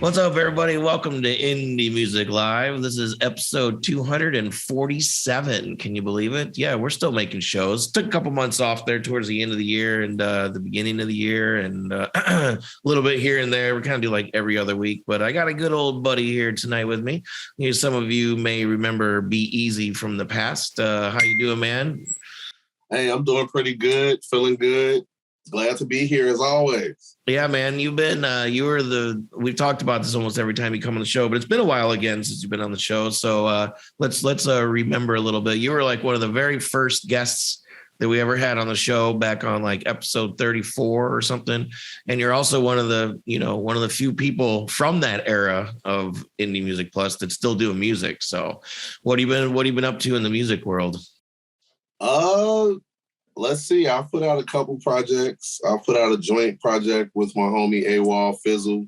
What's up, everybody? Welcome to Indie Music Live. This is episode 247. Can you believe it? Yeah, we're still making shows. Took a couple months off there towards the end of the year and the beginning of the year, and a little bit here and there. We kind of do like every other week, but I got a good old buddy here tonight with me. Some of you may remember B-Eazy from the past. How you doing, man? Hey, I'm doing pretty good, feeling good. Glad to be here as always. Yeah, man, you've been, we've talked about this almost every time you come on the show, but it's been a while again since you've been on the show. So let's remember a little bit. You were like one of the very first guests that we ever had on the show back on like episode 34 or something. And you're also one of the few people from that era of Indie Music Plus that's still doing music. So what have you been up to in the music world? Let's see. I put out a couple projects. I put out a joint project with my homie AWOL Fizzle.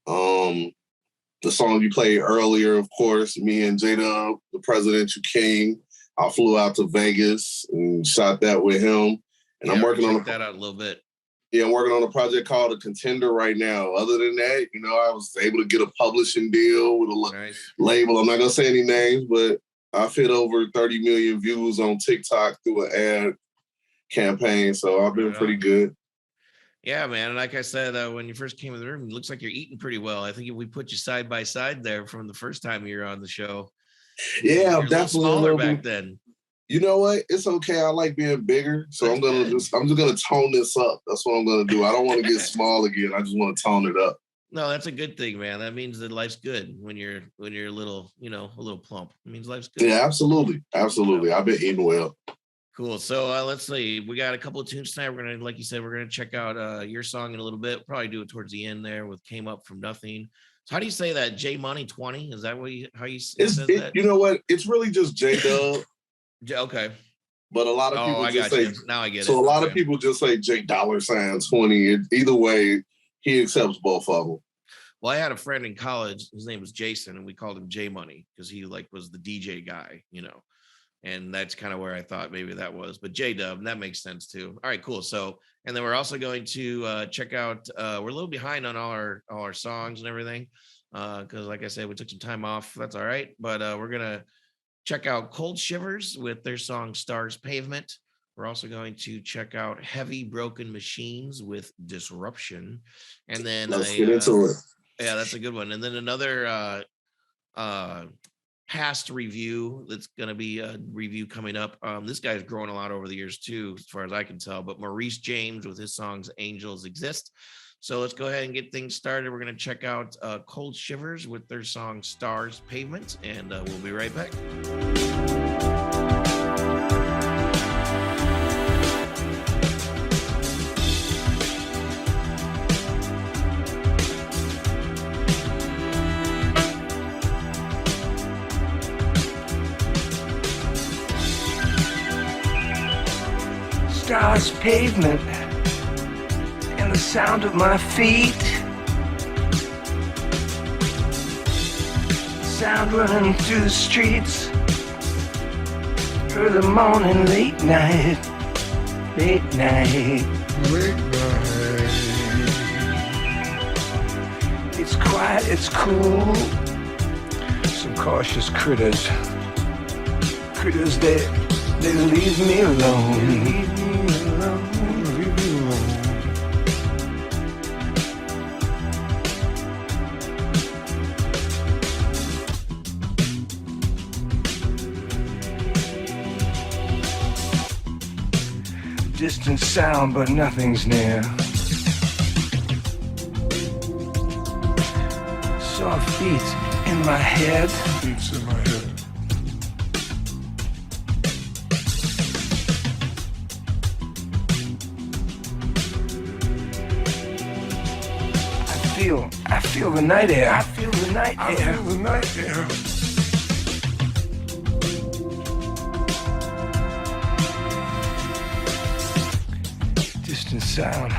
The song you played earlier, of course, me and J-Dub, the Presidential King. I flew out to Vegas and shot that with him. And I'm working on that out a little bit. Yeah, I'm working on a project called A Contender right now. Other than that, I was able to get a publishing deal with a label. I'm not gonna say any names, but I've hit over 30 million views on TikTok through an ad campaign, so I've been pretty good. Yeah, man. And like I said, when you first came in the room, it looks like you're eating pretty well. I think if we put you side by side there from the first time you were on the show. Yeah, I'm definitely smaller back then. You know what? It's okay. I like being bigger, so I'm just gonna tone this up. That's what I'm gonna do. I don't want to get small again. I just want to tone it up. No, that's a good thing, man. That means that life's good when you're a little, a little plump. It means life's good. Yeah, absolutely. I've been eating well. Cool. So let's see. We got a couple of tunes tonight. We're gonna, like you said, we're gonna check out your song in a little bit. We'll probably do it towards the end there with "Came Up From Nothing." So how do you say that? J Money 20? Is that how you say that? You know what? It's really just J-Dub. Okay. But a lot of people just say. Now I get it. So a lot of people just say $J$20. Either way, he accepts both of them. Well, I had a friend in college. His name was Jason, and we called him J Money because he was the DJ guy, And that's kind of where I thought maybe that was. But J-Dub, that makes sense too. All right, cool. So, and then we're also going to check out, we're a little behind on all our songs and everything. Because like I said, we took some time off. That's all right. But we're going to check out Cold Shivers with their song Stars Pavement. We're also going to check out Heavy Broken Machines with Disruption. And then let's get into it. Yeah, that's a good one. And then another past review that's going to be a review coming up. This guy's grown a lot over the years too, as far as I can tell, but Maurice James with his songs Angels Exist. So let's go ahead and get things started. We're going to check out Cold Shivers with their song Stars Pavement, and we'll be right back. Stars pavement and the sound of my feet, sound running through the streets, early morning, late night. It's quiet, it's cool, some cautious critters they leave me alone. Distant sound, but nothing's near. Soft beats in my head. I feel the night air. I feel the night air. Distant sound.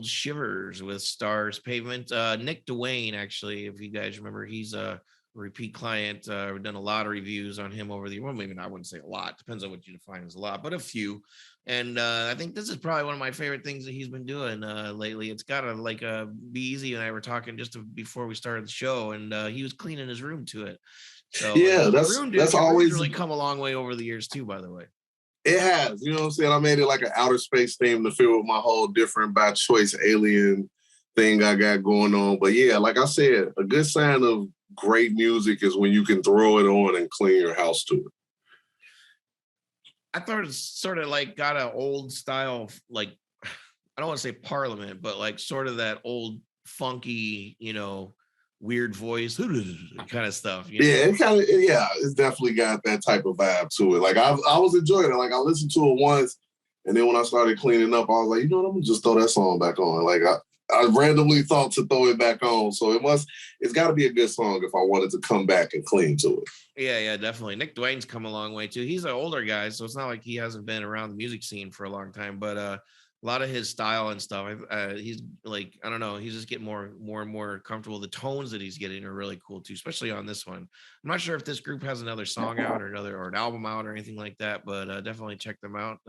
called Shivers with Stars Pavement. Nick Dwayne, actually, if you guys remember, he's a repeat client. We've done a lot of reviews on him over the year. Well, maybe I wouldn't say a lot. Depends on what you define as a lot, but a few. And I think this is probably one of my favorite things that he's been doing lately. It's got a B-Eazy and I were talking just before we started the show, and he was cleaning his room to it. So yeah, that's always really come a long way over the years too, by the way. It has, you know what I'm saying? I made it like an outer space theme to fit with my whole different by choice alien thing I got going on. But yeah, like I said, a good sign of great music is when you can throw it on and clean your house to it. I thought it's sort of like got an old style, like, I don't want to say Parliament, but like sort of that old funky, weird voice kind of stuff. Yeah, it's definitely got that type of vibe to it. Like I was enjoying it. Like I listened to it once, and then when I started cleaning up, I was like, you know what, I'm gonna just throw that song back on. Like I randomly thought to throw it back on. So it's got to be a good song if I wanted to come back and clean to it. Yeah, definitely. Nick Dwayne's come a long way too. He's an older guy, so it's not like he hasn't been around the music scene for a long time, but a lot of his style and stuff, he's like, I don't know, he's just getting more and more comfortable. The tones that he's getting are really cool too, especially on this one. I'm not sure if this group has another song out or an album out or anything like that, but definitely check them out.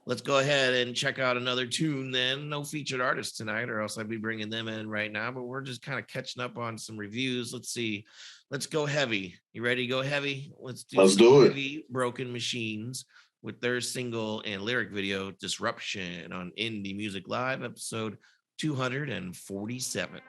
Let's go ahead and check out another tune then. No featured artists tonight, or else I'd be bringing them in right now, but we're just kind of catching up on some reviews. Let's see. Let's go heavy. You ready to go heavy? Let's do it. Heavy Broken Machines with their single and lyric video Disruption on Indie Music Live, episode 247.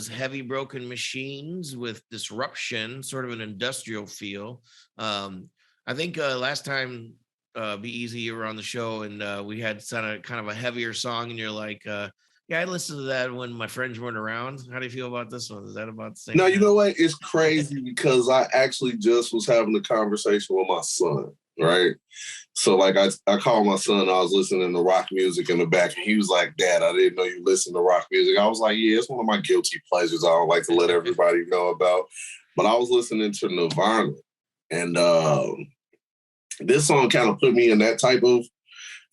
Heavy Broken Machines with Disruption, sort of an industrial feel. I think last time B-Eazy, you were on the show and we had kind of a heavier song and you're like, yeah, I listened to that when my friends weren't around. How do you feel about this one? Is that about the same? No, you know what? It's crazy because I actually just was having a conversation with my son, right? So like I called my son, I was listening to rock music in the back, and he was like, Dad, I didn't know you listen to rock music. I was like, yeah, it's one of my guilty pleasures I don't like to let everybody know about. But I was listening to Nirvana, and this song kind of put me in that type of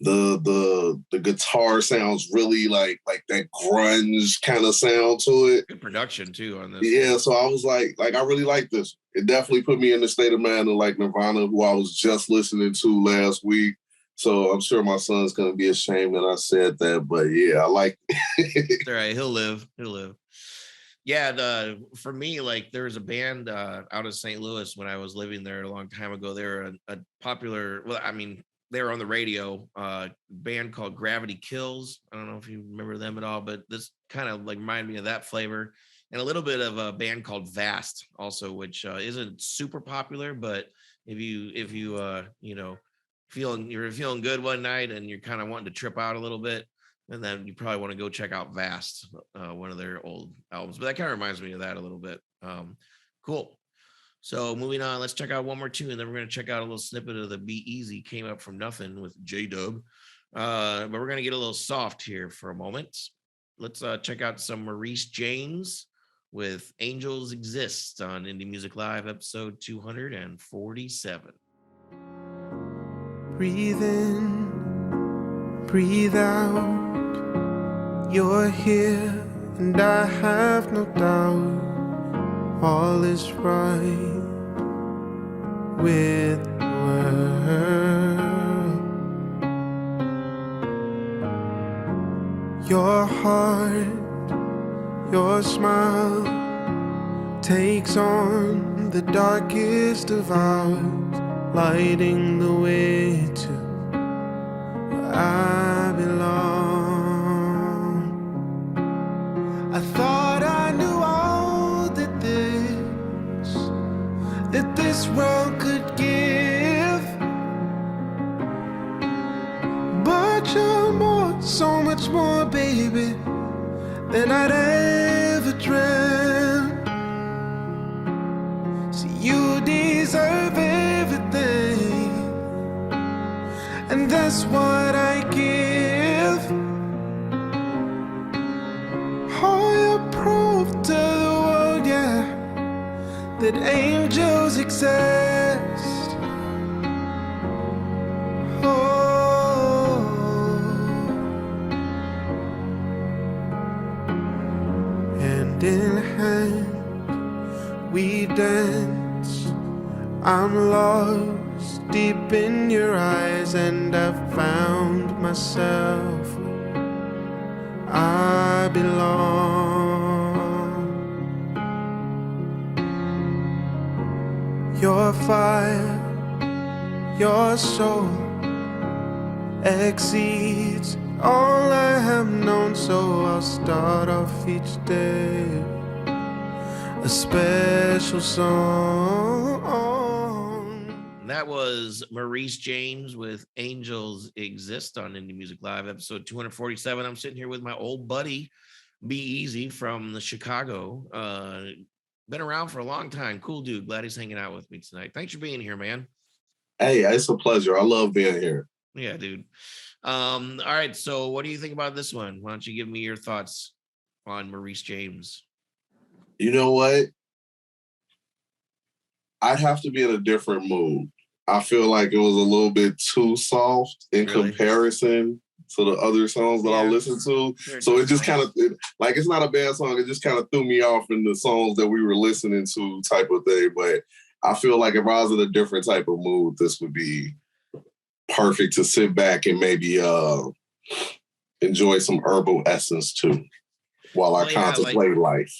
the guitar sounds really like that grunge kind of sound to it. Good production too on this. Yeah, so I was like I really like this. It definitely put me in the state of mind of like Nirvana, who I was just listening to last week. So I'm sure my son's gonna be ashamed that I said that, but yeah, I like it. All right, he'll live. Yeah, for me, like there was a band out of St. Louis when I was living there a long time ago. They're a popular, well, I mean, they were on the radio, band called Gravity Kills. I don't know if you remember them at all, but this kind of like reminded me of that flavor, and a little bit of a band called Vast also, which isn't super popular, but if you you know, you're feeling good one night and you're kind of wanting to trip out a little bit, and then you probably want to go check out Vast, one of their old albums. But that kind of reminds me of that a little bit. Cool. So moving on, let's check out one more tune, and then we're going to check out a little snippet of the B-Eazy Came Up From Nothing with J-Dub. But we're going to get a little soft here for a moment. Let's check out some Maurice James with Angels Exist on Indie Music Live, episode 247. Breathe in, breathe out. You're here, and I have no doubt. All is right with the world. Your heart, your smile takes on the darkest of hours, lighting the way to where I belong. I thought I knew all that this world could give, but you're more, so much more, baby, than I'd ever dreamt. See, you deserve everything, and that's what I give. Oh, you're proof to the world, yeah, that angels exist. Oh, hand in hand we dance. I'm lost deep in your eyes, and I've found myself. I belong. Your fire, your soul exceeds all I have known, so I'll start off each day a special song. That was Maurice James with Angels Exist on Indie Music Live, episode 247. I'm sitting here with my old buddy, B-Eazy from the Chicago. Been around for a long time. Cool dude. Glad he's hanging out with me tonight. Thanks for being here, man. Hey, it's a pleasure. I love being here. Yeah, dude. All right. So what do you think about this one? Why don't you give me your thoughts on Maurice James? You know what? I'd have to be in a different mood. I feel like it was a little bit too soft in comparison to the other songs that I listened to. So it just kind of, like, it's not a bad song. It just kind of threw me off in the songs that we were listening to type of thing. But I feel like if I was in a different type of mood, this would be perfect to sit back and maybe enjoy some herbal essence too while I contemplate life.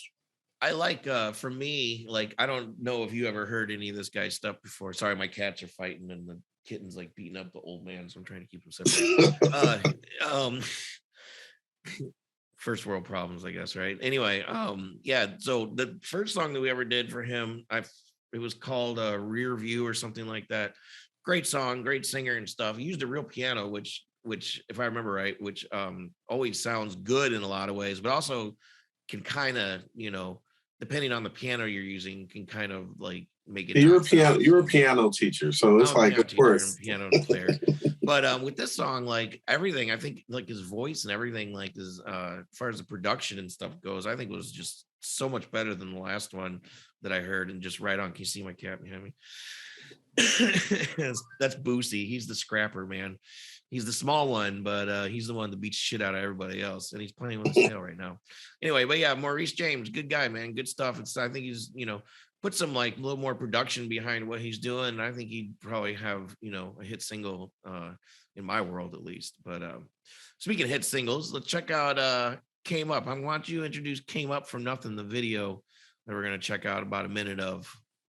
I like, for me, like, I don't know if you ever heard any of this guy's stuff before. Sorry, my cats are fighting and the kitten's like beating up the old man, so I'm trying to keep him separate. First world problems, I guess, right? Anyway, yeah, so the first song that we ever did for him, it was called Rear View or something like that. Great song, great singer and stuff. He used a real piano, which if I remember right, which always sounds good in a lot of ways, but also can kind of, you know, depending on the piano you're using, can kind of like make it. You're a piano teacher, so it's like, of course, piano player. But with this song, like everything, I think like his voice and everything, like as far as the production and stuff goes, I think it was just so much better than the last one that I heard. And just right on. Can you see my cat behind me? That's Boosie. He's the scrapper, man. He's the small one, but he's the one that beats shit out of everybody else, and he's playing with his tail right now. Anyway, but yeah, Maurice James, good guy, man, good stuff. I think he's, you know, put some like a little more production behind what he's doing, and I think he'd probably have, you know, a hit single in my world at least. But speaking of hit singles, let's check out Came Up. I want you to introduce Came Up From Nothing, the video that we're gonna check out about a minute of.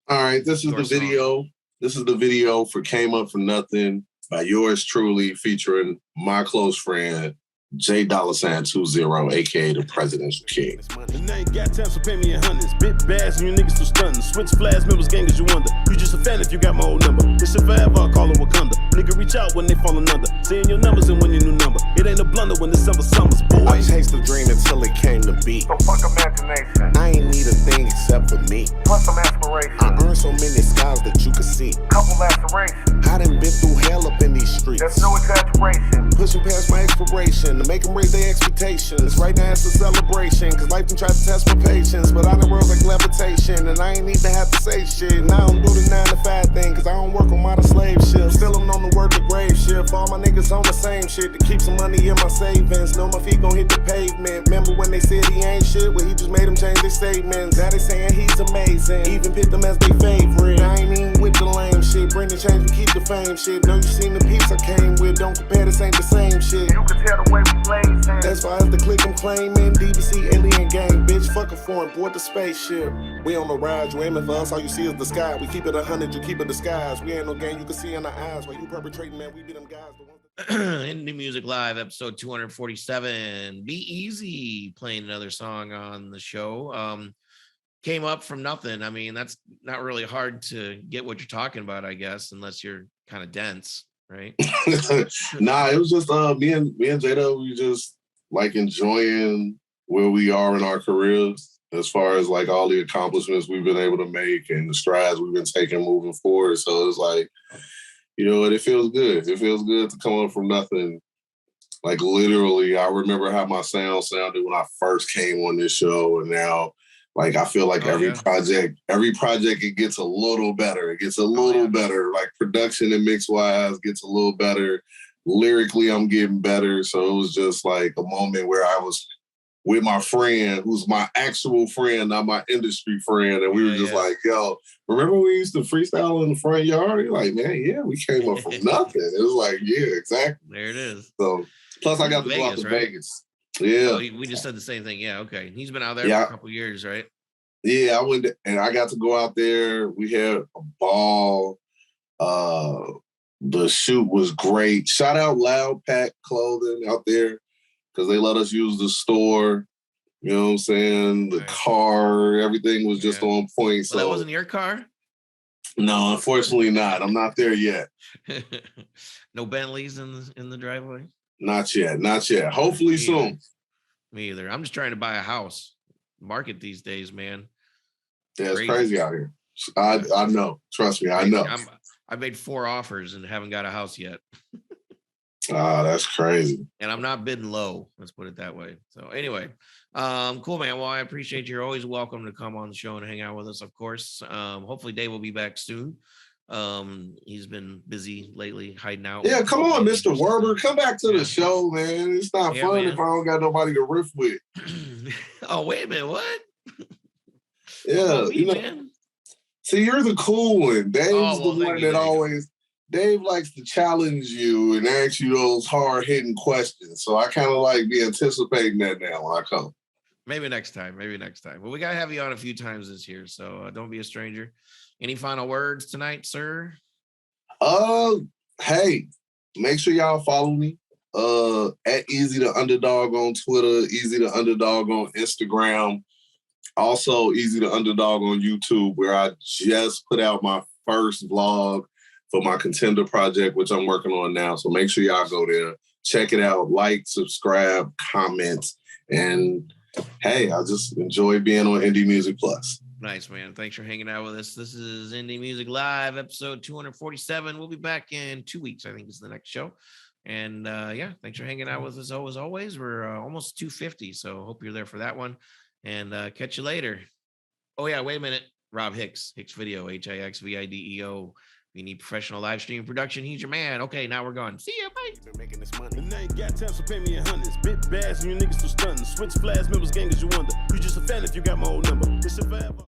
All right, this is the video. This is the video for Came Up From Nothing. by yours truly, featuring my close friend, J $20, aka the Presidential King. And I ain't got time, so pay me in hundreds. Bit bags and you niggas still stunting. Switch flags, members, gang as you wonder. You just a fan if you got my old number. This shit forever, I call it Wakanda. Nigga, reach out when they falling under. Seeing your numbers and win your new number. It ain't a blunder when December summers, boy. I chased the dream until it came to be. So fuck imagination. I ain't need a thing except for me. Plus some aspiration. I earned so many skies that you could see. Couple lacerations. I done been through hell up in these streets. That's no exaggeration. Pushing past my expiration to make them raise their expectations. Right now it's a celebration, cause life done tried to test my patience. But I done rose like levitation, and I ain't even have to say shit. And I don't do the 9 to 5 thing, cause I don't work on modern slave ship. Still I'm on the word to grave shift. All my niggas on the same shit to keep some money in my savings. Know my feet gon' hit the pavement. Remember when they said he ain't shit? Well, he just made them change their statements. Now they saying he's amazing, even picked them as their favorite. I ain't even with the lame shit. Bring the change, we keep the fame shit. Know you seen the peeps I came with. Don't compare, this ain't the same shit. You can tell the way we blazing. That's why as the click I'm claiming. DBC alien gang, bitch, fuck a foreign, board the spaceship. We on the ride, you aiming for us, all you see is the sky. We keep it 100, you keep it disguised. We ain't no gang you can see in our eyes. While you perpetrating, man, we be them guys. Indie Music Live, episode 247. B-Eazy playing another song on the show. Came up from nothing. I mean, that's not really hard to get what you're talking about, I guess, unless you're kind of dense, right? Nah, it was just me and Jada, we just like enjoying where we are in our careers as far as like all the accomplishments we've been able to make and the strides we've been taking moving forward. So it's like, you know what, it feels good. It feels good to come up from nothing. Like literally, I remember how my sound sounded when I first came on this show, and now like I feel like every project, it gets a little better. It gets a little better. Like production and mix wise gets a little better. Lyrically, I'm getting better. So it was just like a moment where I was with my friend, who's my actual friend, not my industry friend. And we were just like, yo, remember we used to freestyle in the front yard? You're like, man, yeah, we came up from nothing. It was like, yeah, exactly. There it is. So plus I got to go out to Vegas. Yeah. Oh, we just said the same thing. Yeah, okay. He's been out there for a couple years, right? Yeah, I went and I got to go out there. We had a ball. The shoot was great. Shout out Loud Pack Clothing out there because they let us use the store. You know what I'm saying? The car, everything was just on point. So that wasn't your car? No, unfortunately not. I'm not there yet. No Bentleys in the driveway? Not yet. Hopefully soon. Me either. I'm just trying to buy a house. Market these days, man. Yeah, it's crazy out here. I know. Trust me, I know. I made 4 offers and haven't got a house yet. That's crazy. And I'm not bidding low. Let's put it that way. So anyway, cool, man. Well, I appreciate you. You're always welcome to come on the show and hang out with us, of course. Hopefully Dave will be back soon. He's been busy lately, hiding out. Yeah, come on, Mr. Werber. Come back to the show, man. It's not fun if I don't got nobody to riff with. Oh, wait a minute. What? Yeah, me, man. See, you're the cool one. Dave's the one that always, Dave likes to challenge you and ask you those hard-hitting questions. So I kind of like be anticipating that now when I come. Maybe next time. Well, we got to have you on a few times this year, so don't be a stranger. Any final words tonight, sir? Hey, make sure y'all follow me. At Eazy the Underdog on Twitter, Eazy the Underdog on Instagram. Also, Eazy the Underdog on YouTube, where I just put out my first vlog for my Contender project, which I'm working on now. So make sure y'all go there, check it out, like, subscribe, comment, and hey, I just enjoy being on Indie Music Plus. Nice, man. Thanks for hanging out with us. This is Indie Music Live, episode 247. We'll be back in 2 weeks, I think is the next show. And thanks for hanging out with us as always. We're almost 250, so hope you're there for that one. And catch you later. Oh, yeah, wait a minute. Rob Hicks Video, HIXVIDEO. If you need professional live stream production, he's your man. Okay, now we're gone. See ya, bye. Been making this money. And I ain't got time, so pay me in hundreds. Bit bags and you niggas still stunting. Switch flags, members, gang as you wonder. You just a fan if you got my old number. This is forever.